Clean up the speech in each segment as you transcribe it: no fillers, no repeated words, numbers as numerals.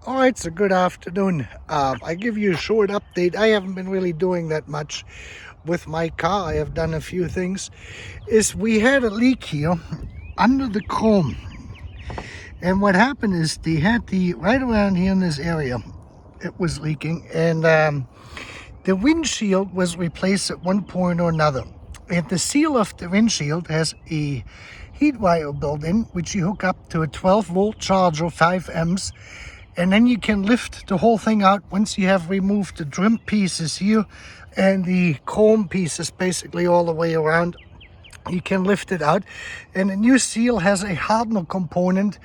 All right, so good afternoon. I give you a short update. I haven't been really doing that much with my car. I have done a few things. We had a leak here under the chrome. And what happened is they had right around here in this area, it was leaking. And the windshield was replaced at one point or another. And the seal of the windshield has a heat wire built in, which you hook up to a 12-volt charger, 5 amps. And then you can lift the whole thing out once you have removed the trim pieces here and the chrome pieces basically all the way around. You can lift it out. And the new seal has a hardener component,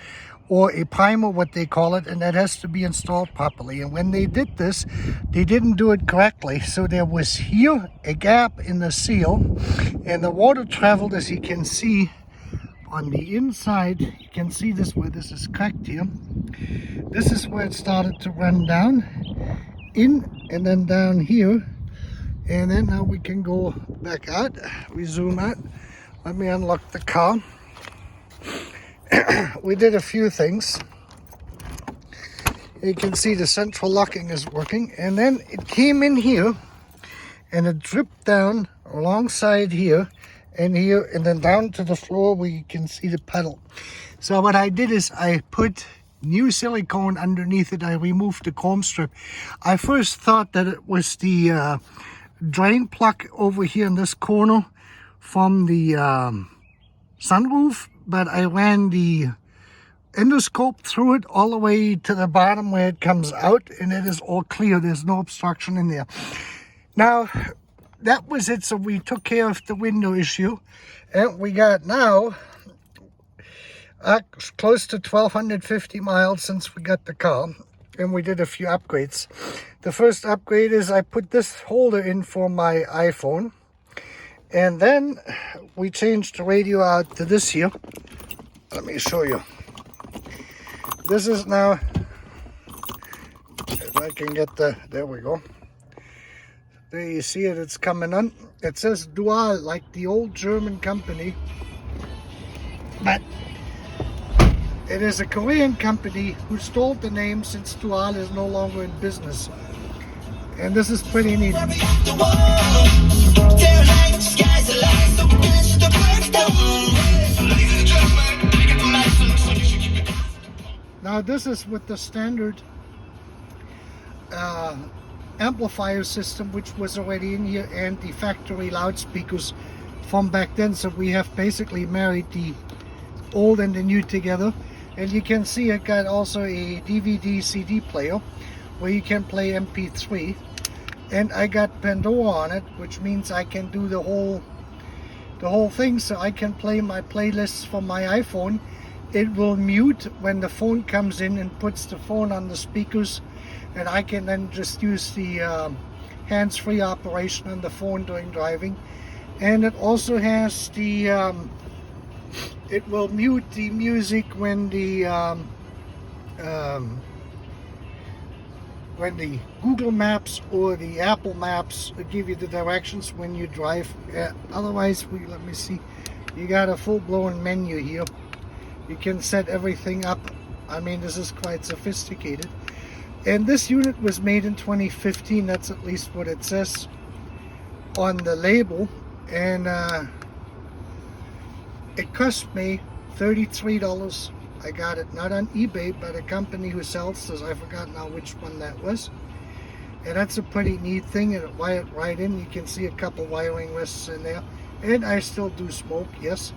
or a primer, what they call it, and that has to be installed properly. And when they did this, they didn't do it correctly. So there was here a gap in the seal, and the water traveled, as you can see, on the inside. You can see this where this is cracked here. This is where it started to run down in and then down here. And then now we can go back out. We zoom out. Let me unlock the car. We did a few things. You can see the central locking is working. And then it came in here and it dripped down alongside here and here, and then down to the floor where you can see the pedal. So what I did is I put new silicone underneath it. I removed the chrome strip. I first thought that it was the drain plug over here in this corner from the sunroof, but I ran the endoscope through it all the way to the bottom where it comes out, and it is all clear. There's no obstruction in there. Now, that was it. So we took care of the window issue, and we got now close to 1,250 miles since we got the car, and we did a few upgrades. The first upgrade is I put this holder in for my iPhone, and then we changed the radio out to this here. Let me show you. This is now, if I can get there we go. There you see it, it's coming on. It says Dual, like the old German company. But it is a Korean company who stole the name since Dual is no longer in business. And this is pretty neat. Now this is with the standard amplifier system, which was already in here, and the factory loudspeakers from back then. So we have basically married the old and the new together. And you can see it got also a DVD CD player where you can play MP3, and I got Pandora on it, which means I can do the whole thing. So I can play my playlists from my iPhone. It will mute when the phone comes in and puts the phone on the speakers, and I can then just use the hands-free operation on the phone during driving. And it also has the it will mute the music when the Google Maps or the Apple Maps give you the directions when you drive. Otherwise, let me see, you got a full-blown menu here. You can set everything up. I mean, this is quite sophisticated. And this unit was made in 2015. That's at least what it says on the label. And it cost me $33. I got it not on eBay, but a company who sells this. I forgot now which one that was. And that's a pretty neat thing. And it wired right in. You can see a couple wiring wrists in there. And I still do smoke, yes.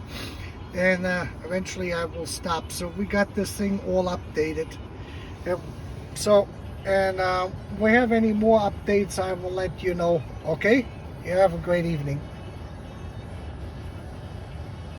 And eventually I will stop. So we got this thing all updated. So, and if we have any more updates, I will let you know. Okay? You have a great evening.